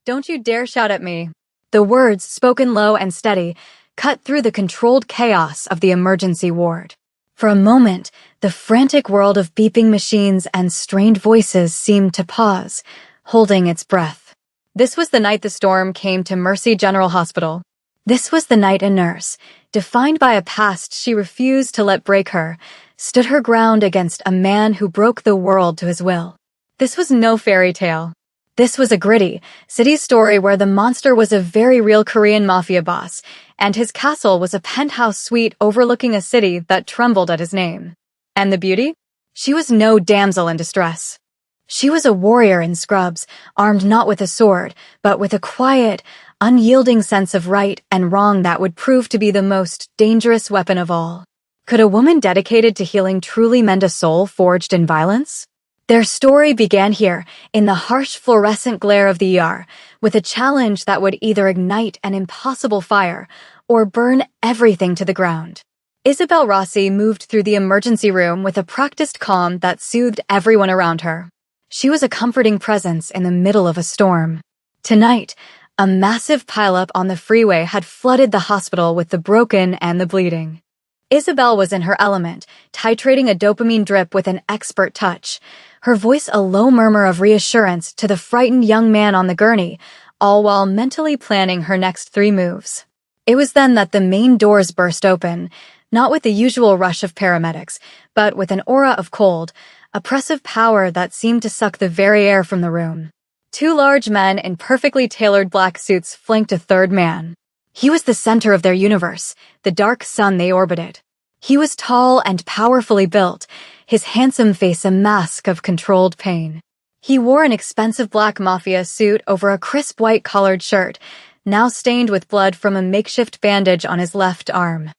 Don't you dare shout at me. The words, spoken low and steady, cut through the controlled chaos of the emergency ward. For a moment, the frantic world of beeping machines and strained voices seemed to pause, holding its breath. This was the night the storm came to Mercy General Hospital. This was the night a nurse, defined by a past she refused to let break her, stood her ground against a man who broke the world to his will. This was no fairy tale. This was a gritty, city story where the monster was a very real Korean mafia boss, and his castle was a penthouse suite overlooking a city that trembled at his name. And the beauty? She was no damsel in distress. She was a warrior in scrubs, armed not with a sword, but with a quiet, unyielding sense of right and wrong that would prove to be the most dangerous weapon of all. Could a woman dedicated to healing truly mend a soul forged in violence? Their story began here, in the harsh fluorescent glare of the ER, with a challenge that would either ignite an impossible fire or burn everything to the ground. Isabel Rossi moved through the emergency room with a practiced calm that soothed everyone around her. She was a comforting presence in the middle of a storm. Tonight, a massive pileup on the freeway had flooded the hospital with the broken and the bleeding. Isabel was in her element, titrating a dopamine drip with an expert touch, her voice a low murmur of reassurance to the frightened young man on the gurney, all while mentally planning her next 3 moves. It was then that the main doors burst open, not with the usual rush of paramedics, but with an aura of cold, oppressive power that seemed to suck the very air from the room. 2 large men in perfectly tailored black suits flanked a third man. He was the center of their universe, the dark sun they orbited. He was tall and powerfully built, his handsome face a mask of controlled pain. He wore an expensive black mafia suit over a crisp white collared shirt, now stained with blood from a makeshift bandage on his left arm.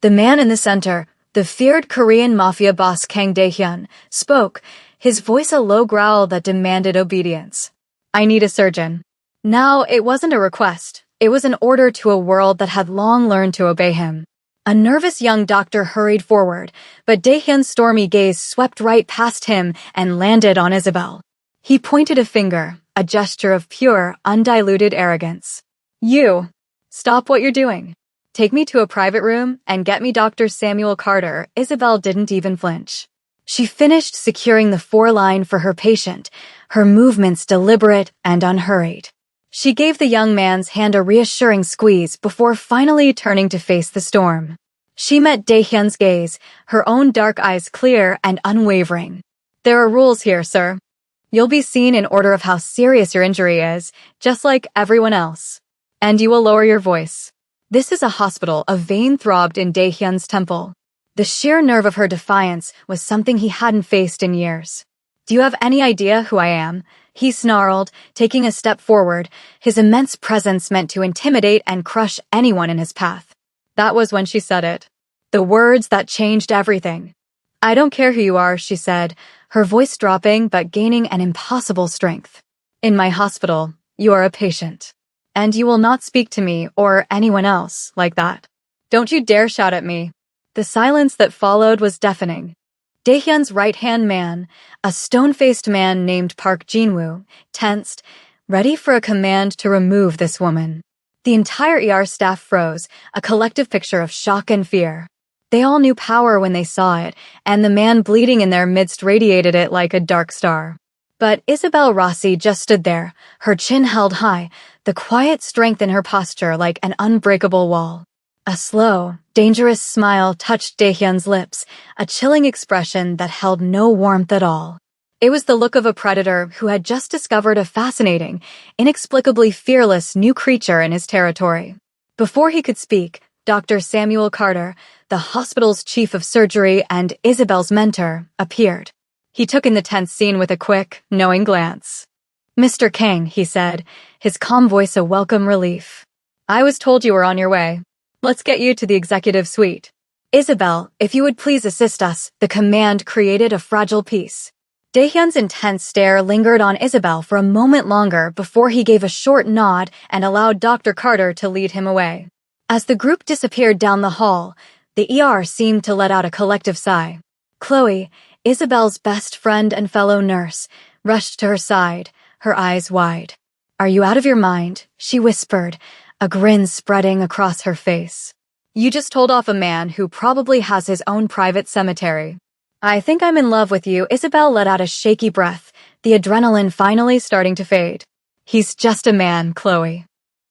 The man in the center, the feared Korean mafia boss Kang Dae-hyun, spoke, his voice a low growl that demanded obedience. "I need a surgeon." Now, it wasn't a request. It was an order to a world that had long learned to obey him. A nervous young doctor hurried forward, but Dae-hyun's stormy gaze swept right past him and landed on Isabel. He pointed a finger, a gesture of pure, undiluted arrogance. "You! Stop what you're doing. Take me to a private room and get me Dr. Samuel Carter." Isabel didn't even flinch. She finished securing the 4-line for her patient, her movements deliberate and unhurried. She gave the young man's hand a reassuring squeeze before finally turning to face the storm. She met Dae-hyun's gaze, her own dark eyes clear and unwavering. "There are rules here, sir. You'll be seen in order of how serious your injury is, just like everyone else. And you will lower your voice." This is a hospital, a vein throbbed in Dae-hyun's temple. The sheer nerve of her defiance was something he hadn't faced in years. "Do you have any idea who I am?" he snarled, taking a step forward, his immense presence meant to intimidate and crush anyone in his path. That was when she said it. The words that changed everything. "I don't care who you are," she said, her voice dropping but gaining an impossible strength. "In my hospital, you are a patient. And you will not speak to me or anyone else like that. Don't you dare shout at me." The silence that followed was deafening. Dae-hyun's right-hand man, a stone-faced man named Park Jin-woo, tensed, ready for a command to remove this woman. The entire ER staff froze, a collective picture of shock and fear. They all knew power when they saw it, and the man bleeding in their midst radiated it like a dark star. But Isabel Rossi just stood there, her chin held high, the quiet strength in her posture like an unbreakable wall. A slow, dangerous smile touched Dae-hyun's lips, a chilling expression that held no warmth at all. It was the look of a predator who had just discovered a fascinating, inexplicably fearless new creature in his territory. Before he could speak, Dr. Samuel Carter, the hospital's chief of surgery and Isabel's mentor, appeared. He took in the tense scene with a quick, knowing glance. "Mr. Kang," he said, his calm voice a welcome relief. "I was told you were on your way. Let's get you to the executive suite. Isabel, if you would please assist us." The command created a fragile peace. Dae-hyun's intense stare lingered on Isabel for a moment longer before he gave a short nod and allowed Dr. Carter to lead him away. As the group disappeared down the hall, the ER seemed to let out a collective sigh. Chloe, Isabel's best friend and fellow nurse, rushed to her side, her eyes wide. Are you out of your mind? She whispered, a grin spreading across her face. You just told off a man who probably has his own private cemetery. I think I'm in love with you. Isabel let out a shaky breath, the adrenaline finally starting to fade. He's just a man, Chloe.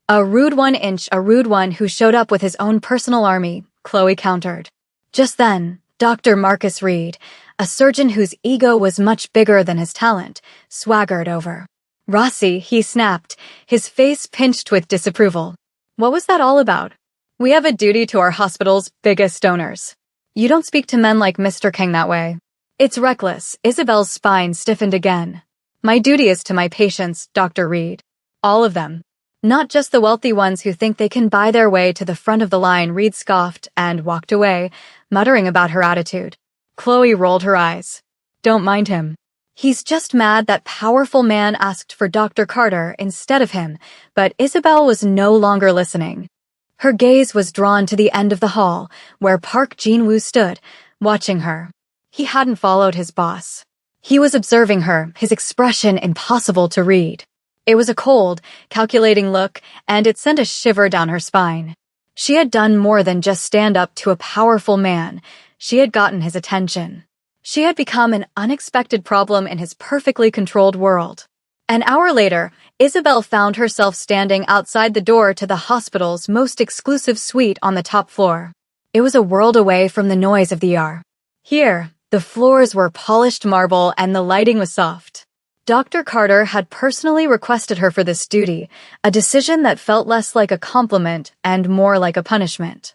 A rude one who showed up with his own personal army, Chloe countered. Just then, Dr. Marcus Reed, a surgeon whose ego was much bigger than his talent, swaggered over. Rossi, he snapped, his face pinched with disapproval. What was that all about? We have a duty to our hospital's biggest donors. You don't speak to men like Mr. King that way. It's reckless. Isabel's spine stiffened again. My duty is to my patients, Dr. Reed. All of them. Not just the wealthy ones who think they can buy their way to the front of the line, Reed scoffed and walked away, muttering about her attitude. Chloe rolled her eyes. Don't mind him. He's just mad that powerful man asked for Dr. Carter instead of him, but Isabel was no longer listening. Her gaze was drawn to the end of the hall, where Park Jin-woo stood, watching her. He hadn't followed his boss. He was observing her, his expression impossible to read. It was a cold, calculating look, and it sent a shiver down her spine. She had done more than just stand up to a powerful man. She had gotten his attention. She had become an unexpected problem in his perfectly controlled world. An hour later, Isabel found herself standing outside the door to the hospital's most exclusive suite on the top floor. It was a world away from the noise of the ER. Here, the floors were polished marble and the lighting was soft. Dr. Carter had personally requested her for this duty, a decision that felt less like a compliment and more like a punishment.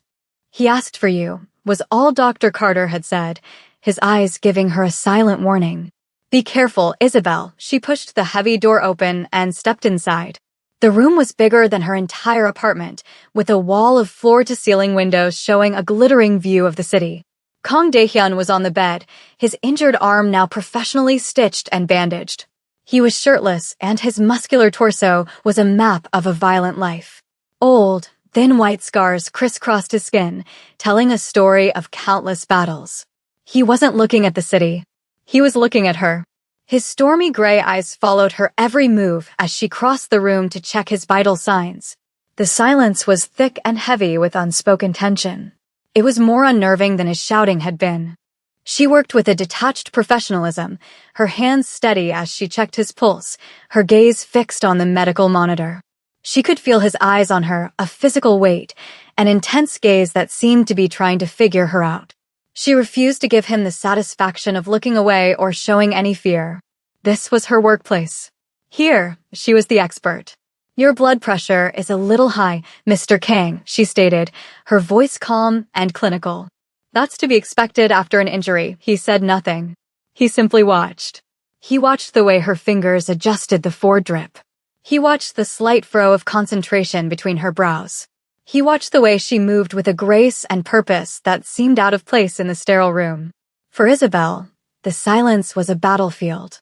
He asked for you, was all Dr. Carter had said, his eyes giving her a silent warning. Be careful, Isabel. She pushed the heavy door open and stepped inside. The room was bigger than her entire apartment, with a wall of floor-to-ceiling windows showing a glittering view of the city. Kang Dae-hyun was on the bed, his injured arm now professionally stitched and bandaged. He was shirtless, and his muscular torso was a map of a violent life. Old, thin white scars crisscrossed his skin, telling a story of countless battles. He wasn't looking at the city. He was looking at her. His stormy gray eyes followed her every move as she crossed the room to check his vital signs. The silence was thick and heavy with unspoken tension. It was more unnerving than his shouting had been. She worked with a detached professionalism, her hands steady as she checked his pulse, her gaze fixed on the medical monitor. She could feel his eyes on her, a physical weight, an intense gaze that seemed to be trying to figure her out. She refused to give him the satisfaction of looking away or showing any fear. This was her workplace. Here, she was the expert. Your blood pressure is a little high, Mr. Kang, she stated, her voice calm and clinical. That's to be expected after an injury. He said nothing. He simply watched. He watched the way her fingers adjusted the foredrip. He watched the slight frow of concentration between her brows. He watched the way she moved with a grace and purpose that seemed out of place in the sterile room. For Isabel, the silence was a battlefield.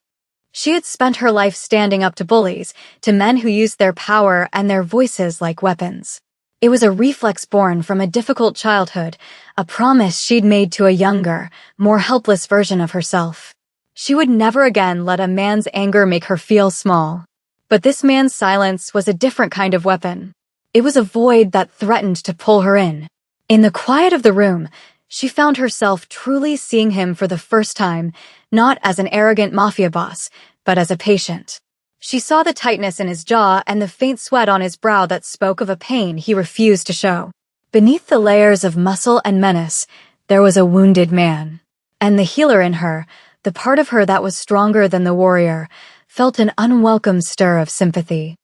She had spent her life standing up to bullies, to men who used their power and their voices like weapons. It was a reflex born from a difficult childhood, a promise she'd made to a younger, more helpless version of herself. She would never again let a man's anger make her feel small. But this man's silence was a different kind of weapon. It was a void that threatened to pull her in. In the quiet of the room, she found herself truly seeing him for the first time, not as an arrogant mafia boss, but as a patient. She saw the tightness in his jaw and the faint sweat on his brow that spoke of a pain he refused to show. Beneath the layers of muscle and menace, there was a wounded man. And the healer in her, the part of her that was stronger than the warrior, felt an unwelcome stir of sympathy.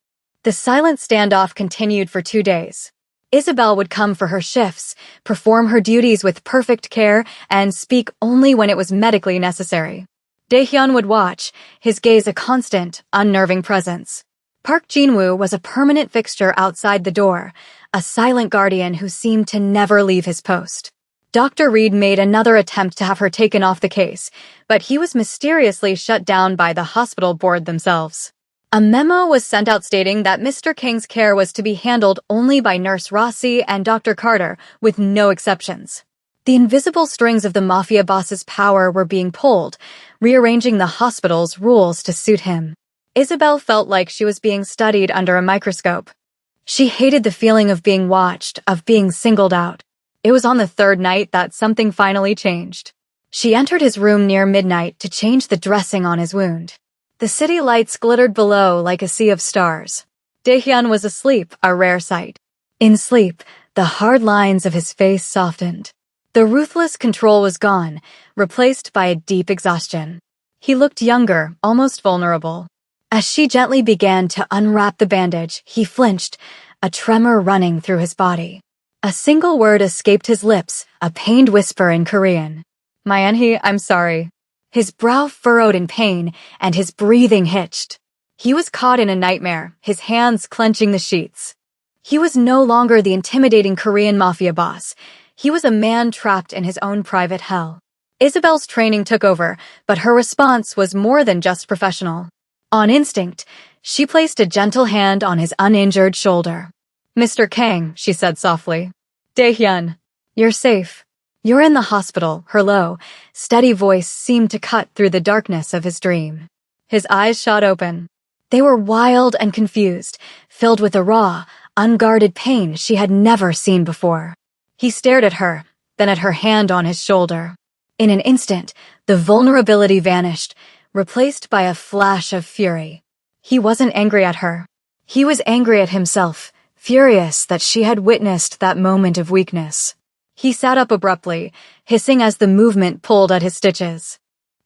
The silent standoff continued for 2 days. Isabel would come for her shifts, perform her duties with perfect care, and speak only when it was medically necessary. Dae-hyun would watch, his gaze a constant, unnerving presence. Park Jin-woo was a permanent fixture outside the door, a silent guardian who seemed to never leave his post. Dr. Reed made another attempt to have her taken off the case, but he was mysteriously shut down by the hospital board themselves. A memo was sent out stating that Mr. King's care was to be handled only by Nurse Rossi and Dr. Carter, with no exceptions. The invisible strings of the mafia boss's power were being pulled, rearranging the hospital's rules to suit him. Isabel felt like she was being studied under a microscope. She hated the feeling of being watched, of being singled out. It was on the third night that something finally changed. She entered his room near midnight to change the dressing on his wound. The city lights glittered below like a sea of stars. Daehyun was asleep, a rare sight. In sleep, the hard lines of his face softened. The ruthless control was gone, replaced by a deep exhaustion. He looked younger, almost vulnerable. As she gently began to unwrap the bandage, he flinched, a tremor running through his body. A single word escaped his lips, a pained whisper in Korean. "Maenhee, I'm sorry." His brow furrowed in pain, and his breathing hitched. He was caught in a nightmare, his hands clenching the sheets. He was no longer the intimidating Korean mafia boss. He was a man trapped in his own private hell. Isabel's training took over, but her response was more than just professional. On instinct, she placed a gentle hand on his uninjured shoulder. "Mr. Kang," she said softly. "Daehyun, you're safe. You're in the hospital," her low, steady voice seemed to cut through the darkness of his dream. His eyes shot open. They were wild and confused, filled with a raw, unguarded pain she had never seen before. He stared at her, then at her hand on his shoulder. In an instant, the vulnerability vanished, replaced by a flash of fury. He wasn't angry at her. He was angry at himself, furious that she had witnessed that moment of weakness. He sat up abruptly, hissing as the movement pulled at his stitches.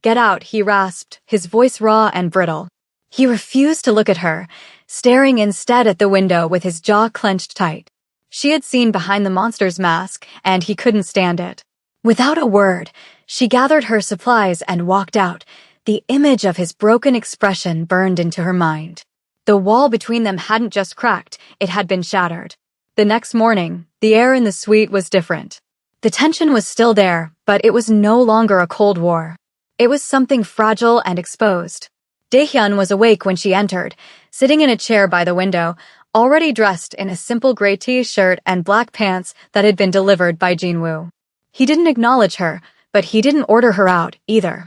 "Get out," he rasped, his voice raw and brittle. He refused to look at her, staring instead at the window with his jaw clenched tight. She had seen behind the monster's mask, and he couldn't stand it. Without a word, she gathered her supplies and walked out. The image of his broken expression burned into her mind. The wall between them hadn't just cracked, it had been shattered. The next morning, the air in the suite was different. The tension was still there, but it was no longer a Cold War. It was something fragile and exposed. Daehyun was awake when she entered, sitting in a chair by the window, already dressed in a simple gray t-shirt and black pants that had been delivered by Jinwoo. He didn't acknowledge her, but he didn't order her out, either.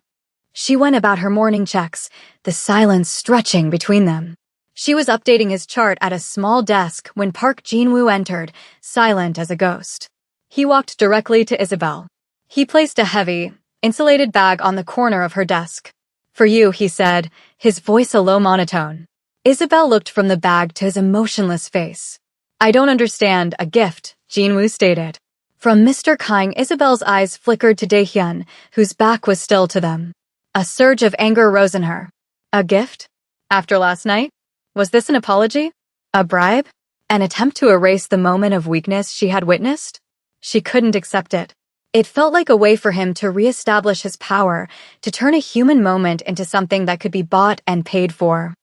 She went about her morning checks, the silence stretching between them. She was updating his chart at a small desk when Park Jinwoo entered, silent as a ghost. He walked directly to Isabel. He placed a heavy, insulated bag on the corner of her desk. "For you," he said, his voice a low monotone. Isabel looked from the bag to his emotionless face. "I don't understand, a gift," Jinwoo stated. From Mr. Kang, Isabel's eyes flickered to Daehyun, whose back was still to them. A surge of anger rose in her. A gift? After last night? Was this an apology? A bribe? An attempt to erase the moment of weakness she had witnessed? She couldn't accept it. It felt like a way for him to reestablish his power, to turn a human moment into something that could be bought and paid for.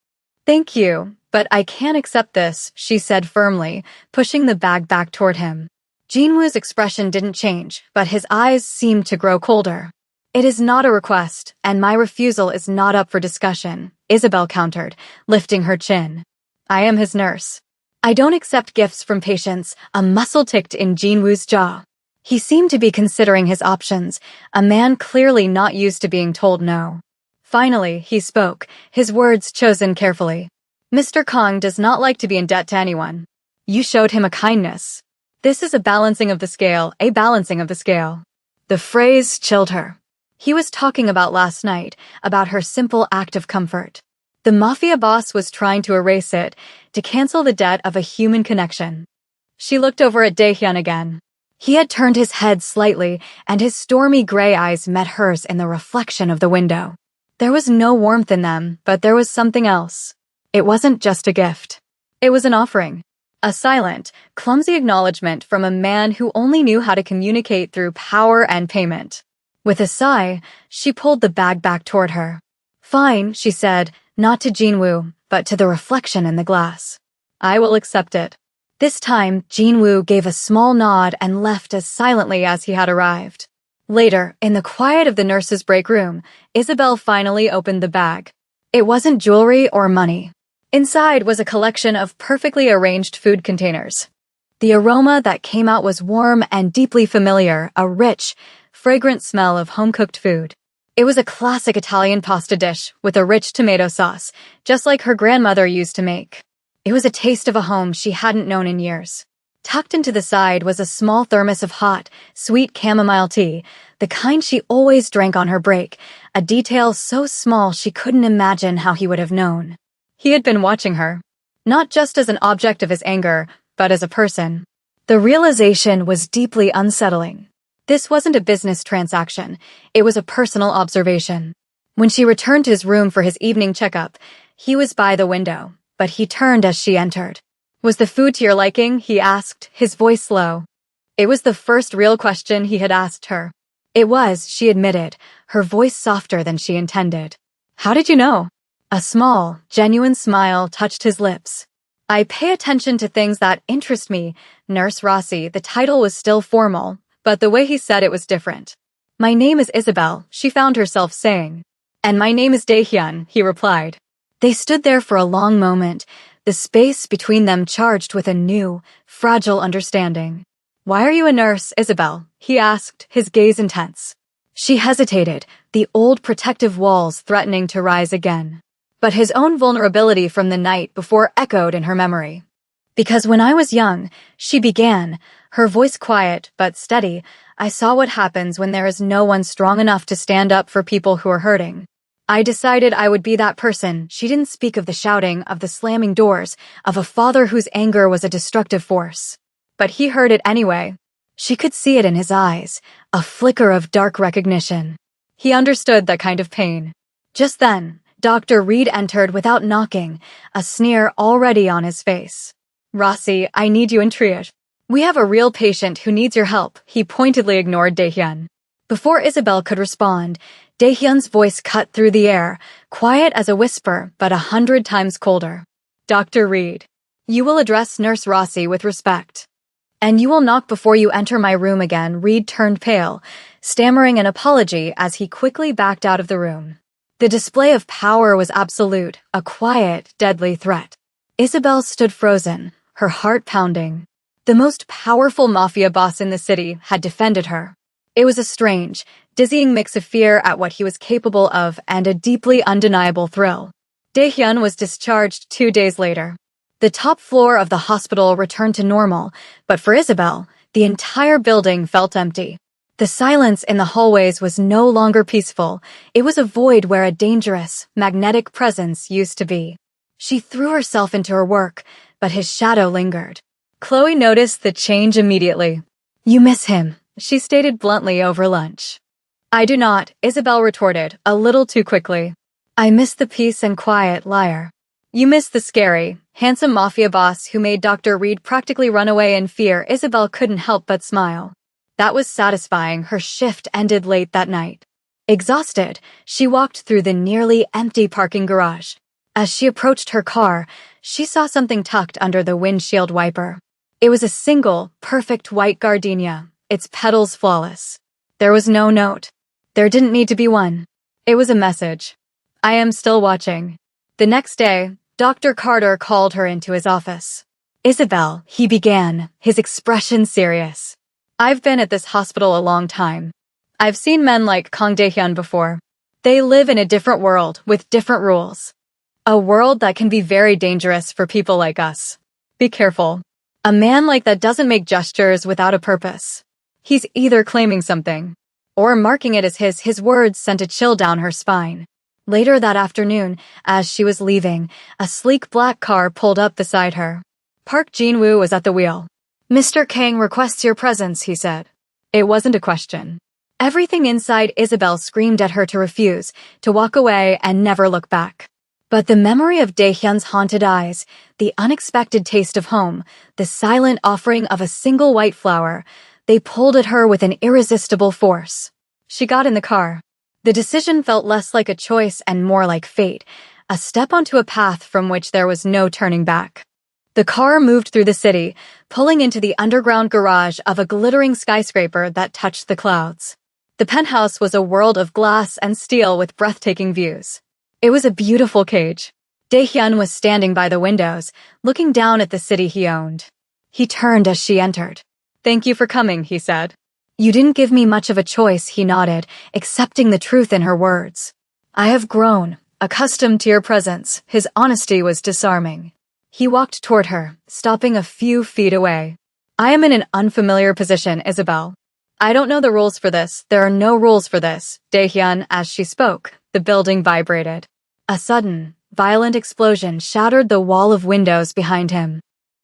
"Thank you, but I can't accept this," she said firmly, pushing the bag back toward him. Jinwoo's expression didn't change, but his eyes seemed to grow colder. "It is not a request, and my refusal is not up for discussion," Isabel countered, lifting her chin. "I am his nurse. I don't accept gifts from patients," a muscle ticked in Jinwoo's jaw. He seemed to be considering his options, a man clearly not used to being told no. Finally, he spoke, his words chosen carefully. "Mr. Kang does not like to be in debt to anyone. You showed him a kindness. This is a balancing of the scale, a balancing of the scale." The phrase chilled her. He was talking about last night, about her simple act of comfort. The mafia boss was trying to erase it, to cancel the debt of a human connection. She looked over at Daehyun again. He had turned his head slightly, and his stormy gray eyes met hers in the reflection of the window. There was no warmth in them, but there was something else. It wasn't just a gift. It was an offering. A silent, clumsy acknowledgement from a man who only knew how to communicate through power and payment. With a sigh, she pulled the bag back toward her. "Fine," she said, not to Jinwoo, but to the reflection in the glass. "I will accept it." This time, Jinwoo gave a small nod and left as silently as he had arrived. Later, in the quiet of the nurse's break room, Isabel finally opened the bag. It wasn't jewelry or money. Inside was a collection of perfectly arranged food containers. The aroma that came out was warm and deeply familiar, a rich, fragrant smell of home-cooked food. It was a classic Italian pasta dish with a rich tomato sauce, just like her grandmother used to make. It was a taste of a home she hadn't known in years. Tucked into the side was a small thermos of hot, sweet chamomile tea, the kind she always drank on her break, a detail so small she couldn't imagine how he would have known. He had been watching her, not just as an object of his anger, but as a person. The realization was deeply unsettling. This wasn't a business transaction, it was a personal observation. When she returned to his room for his evening checkup, he was by the window, but he turned as she entered. "Was the food to your liking?" he asked, his voice low. It was the first real question he had asked her. It was, she admitted, her voice softer than she intended. "How did you know?" A small, genuine smile touched his lips. "I pay attention to things that interest me, Nurse Rossi." The title was still formal, but the way he said it was different. "My name is Isabel," she found herself saying. "And my name is Daehyun," he replied. They stood there for a long moment, the space between them charged with a new, fragile understanding. "Why are you a nurse, Isabel?" he asked, his gaze intense. She hesitated, the old protective walls threatening to rise again. But his own vulnerability from the night before echoed in her memory. "Because when I was young," she began, her voice quiet but steady, "I saw what happens when there is no one strong enough to stand up for people who are hurting. I decided I would be that person." She didn't speak of the shouting, of the slamming doors, of a father whose anger was a destructive force. But he heard it anyway. She could see it in his eyes, a flicker of dark recognition. He understood that kind of pain. Just then, Dr. Reed entered without knocking, a sneer already on his face. "Rossi, I need you in triage. We have a real patient who needs your help." He pointedly ignored Daehyun. Before Isabel could respond, Daehyun's voice cut through the air, quiet as a whisper, but 100 times colder. "Dr. Reed, you will address Nurse Rossi with respect. And you will knock before you enter my room again." Reed turned pale, stammering an apology as he quickly backed out of the room. The display of power was absolute, a quiet, deadly threat. Isabel stood frozen, her heart pounding. The most powerful mafia boss in the city had defended her. It was a strange, dizzying mix of fear at what he was capable of and a deeply undeniable thrill. Daehyun was discharged 2 days later. The top floor of the hospital returned to normal, but for Isabel, the entire building felt empty. The silence in the hallways was no longer peaceful. It was a void where a dangerous, magnetic presence used to be. She threw herself into her work, but his shadow lingered. Chloe noticed the change immediately. "You miss him," she stated bluntly over lunch. "I do not," Isabel retorted, a little too quickly. "I miss the peace and quiet, liar." "You miss the scary, handsome mafia boss who made Dr. Reed practically run away in fear." Isabel couldn't help but smile. That was satisfying. Her shift ended late that night. Exhausted, she walked through the nearly empty parking garage. As she approached her car, she saw something tucked under the windshield wiper. It was a single, perfect white gardenia, its petals flawless. There was no note. There didn't need to be one. It was a message. "I am still watching." The next day, Dr. Carter called her into his office. "Isabel," he began, his expression serious. "I've been at this hospital a long time. I've seen men like Kang Daehyun before. They live in a different world with different rules. A world that can be very dangerous for people like us. Be careful. A man like that doesn't make gestures without a purpose. He's either claiming something or marking it as his." His words sent a chill down her spine. Later that afternoon, as she was leaving, a sleek black car pulled up beside her. Park Jin-woo was at the wheel. "Mr. Kang requests your presence," he said. It wasn't a question. Everything inside Isabel screamed at her to refuse, to walk away and never look back. But the memory of Daehyun's haunted eyes, the unexpected taste of home, the silent offering of a single white flower, they pulled at her with an irresistible force. She got in the car. The decision felt less like a choice and more like fate, a step onto a path from which there was no turning back. The car moved through the city, pulling into the underground garage of a glittering skyscraper that touched the clouds. The penthouse was a world of glass and steel with breathtaking views. It was a beautiful cage. Daehyun was standing by the windows, looking down at the city he owned. He turned as she entered. "Thank you for coming," he said. You didn't give me much of a choice, he nodded, accepting the truth in her words. I have grown, accustomed to your presence. His honesty was disarming. He walked toward her, stopping a few feet away. I am in an unfamiliar position, Isabel. I don't know the rules for this. There are no rules for this. Daehyun, as she spoke, the building vibrated. A sudden, violent explosion shattered the wall of windows behind him.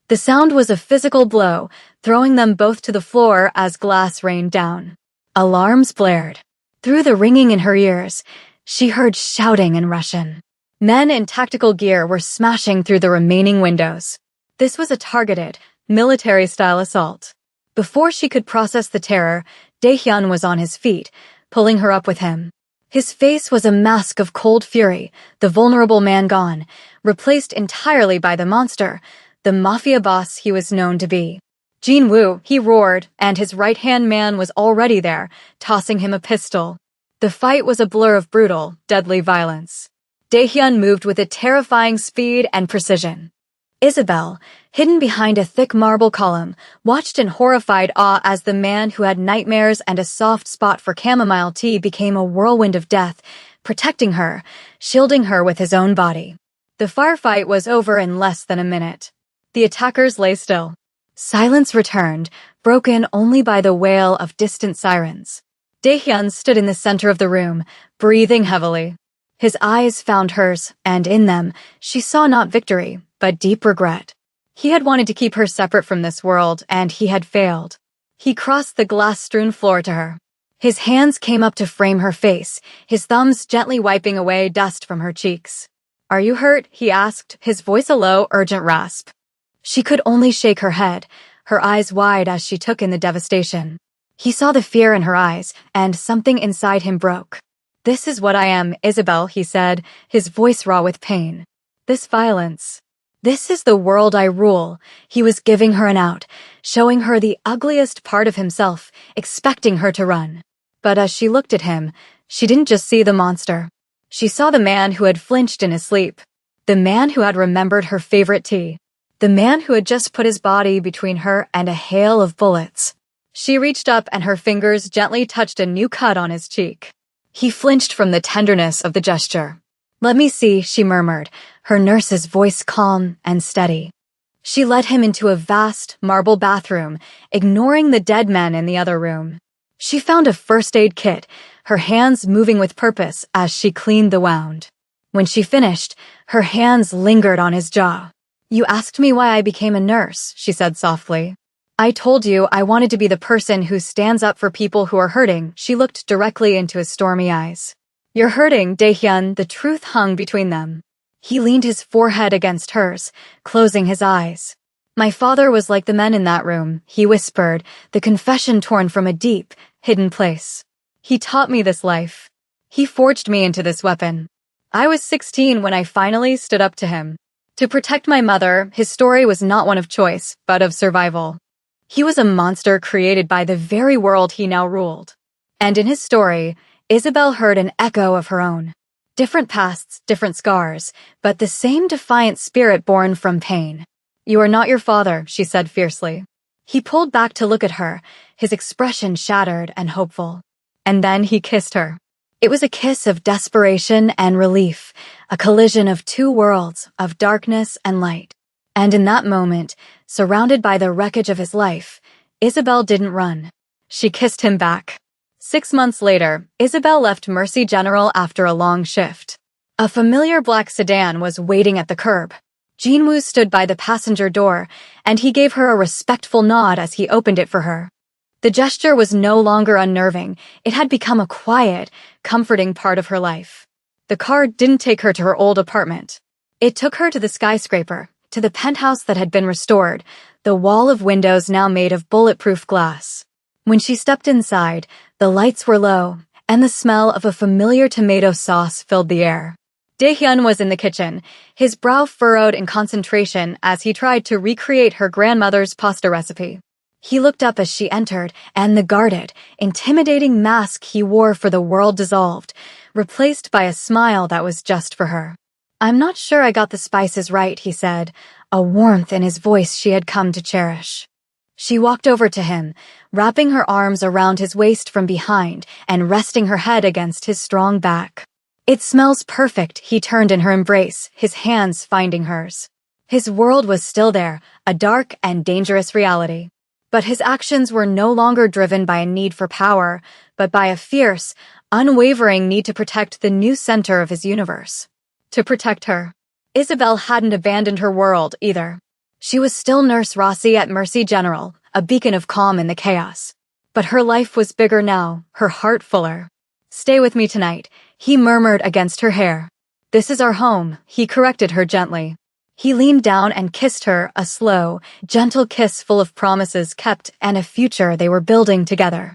The sound was a physical blow, throwing them both to the floor as glass rained down. Alarms blared. Through the ringing in her ears, she heard shouting in Russian. Men in tactical gear were smashing through the remaining windows. This was a targeted, military-style assault. Before she could process the terror, Daehyun was on his feet, pulling her up with him. His face was a mask of cold fury, the vulnerable man gone, replaced entirely by the monster, the mafia boss he was known to be. Jin-woo, he roared, and his right-hand man was already there, tossing him a pistol. The fight was a blur of brutal, deadly violence. Daehyun moved with a terrifying speed and precision. Isabel, hidden behind a thick marble column, watched in horrified awe as the man who had nightmares and a soft spot for chamomile tea became a whirlwind of death, protecting her, shielding her with his own body. The firefight was over in less than a minute. The attackers lay still. Silence returned, broken only by the wail of distant sirens. Daehyun stood in the center of the room, breathing heavily. His eyes found hers, and in them, she saw not victory, but deep regret. He had wanted to keep her separate from this world, and he had failed. He crossed the glass-strewn floor to her. His hands came up to frame her face, his thumbs gently wiping away dust from her cheeks. Are you hurt? He asked, his voice a low, urgent rasp. She could only shake her head, her eyes wide as she took in the devastation. He saw the fear in her eyes, and something inside him broke. This is what I am, Isabel, he said, his voice raw with pain. This violence. This is the world I rule. He was giving her an out, showing her the ugliest part of himself, expecting her to run. But as she looked at him, she didn't just see the monster. She saw the man who had flinched in his sleep. The man who had remembered her favorite tea. The man who had just put his body between her and a hail of bullets. She reached up and her fingers gently touched a new cut on his cheek. He flinched from the tenderness of the gesture. Let me see, she murmured, her nurse's voice calm and steady. She led him into a vast marble bathroom, ignoring the dead men in the other room. She found a first aid kit, her hands moving with purpose as she cleaned the wound. When she finished, her hands lingered on his jaw. You asked me why I became a nurse, she said softly. I told you I wanted to be the person who stands up for people who are hurting. She looked directly into his stormy eyes. You're hurting, Daehyun, the truth hung between them. He leaned his forehead against hers, closing his eyes. My father was like the men in that room, he whispered, the confession torn from a deep, hidden place. He taught me this life. He forged me into this weapon. I was 16 when I finally stood up to him. To protect my mother, his story was not one of choice, but of survival. He was a monster created by the very world he now ruled. And in his story, Isabel heard an echo of her own. Different pasts, different scars, but the same defiant spirit born from pain. You are not your father, she said fiercely. He pulled back to look at her, his expression shattered and hopeful. And then he kissed her. It was a kiss of desperation and relief, a collision of two worlds, of darkness and light. And in that moment, surrounded by the wreckage of his life, Isabel didn't run. She kissed him back. 6 months later, Isabel left Mercy General after a long shift. A familiar black sedan was waiting at the curb. Jinwoo stood by the passenger door, and he gave her a respectful nod as he opened it for her. The gesture was no longer unnerving. It had become a quiet, comforting part of her life. The car didn't take her to her old apartment. It took her to the skyscraper, to the penthouse that had been restored, the wall of windows now made of bulletproof glass. When she stepped inside, the lights were low, and the smell of a familiar tomato sauce filled the air. Daehyun was in the kitchen, his brow furrowed in concentration as he tried to recreate her grandmother's pasta recipe. He looked up as she entered, and the guarded, intimidating mask he wore for the world dissolved, replaced by a smile that was just for her. I'm not sure I got the spices right, he said, a warmth in his voice she had come to cherish. She walked over to him, wrapping her arms around his waist from behind and resting her head against his strong back. "It smells perfect," he turned in her embrace, his hands finding hers. His world was still there, a dark and dangerous reality. But his actions were no longer driven by a need for power, but by a fierce, unwavering need to protect the new center of his universe. To protect her. Isabel hadn't abandoned her world, either. She was still Nurse Rossi at Mercy General, a beacon of calm in the chaos. But her life was bigger now, her heart fuller. "Stay with me tonight," he murmured against her hair. "This is our home," he corrected her gently. He leaned down and kissed her, a slow, gentle kiss full of promises kept and a future they were building together.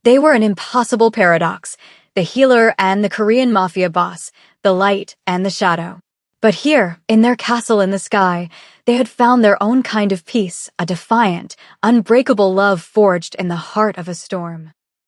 They were an impossible paradox, the healer and the Korean mafia boss, the light and the shadow. But here, in their castle in the sky, they had found their own kind of peace, a defiant, unbreakable love forged in the heart of a storm.